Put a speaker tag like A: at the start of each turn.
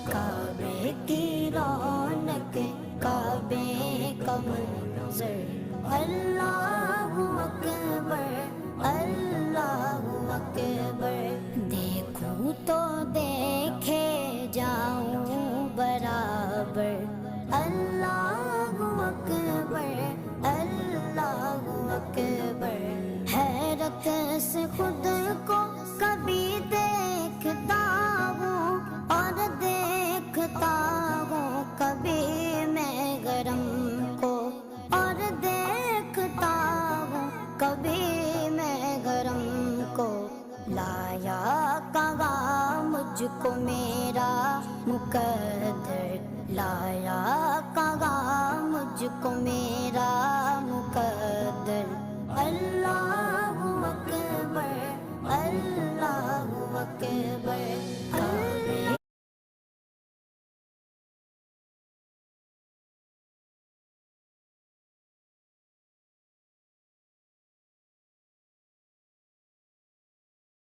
A: کعبے کی رونق کعبے کا منظر اللہ اکبر اللہ اکبر دیکھوں تو دیکھے جاؤں برابر اللہ اکبر اللہ اکبر حیرت سے خود کو کبھی دیکھتا ہوں اور دیکھتا ہوں کبھی میں گرم کو اور دیکھتا ہوں کبھی میں گرم کو لایا کہاں مجھ کو میرا مقدر لایا کہاں مجھ کو میرا مقدر اللہ اکبر اللہ اکبر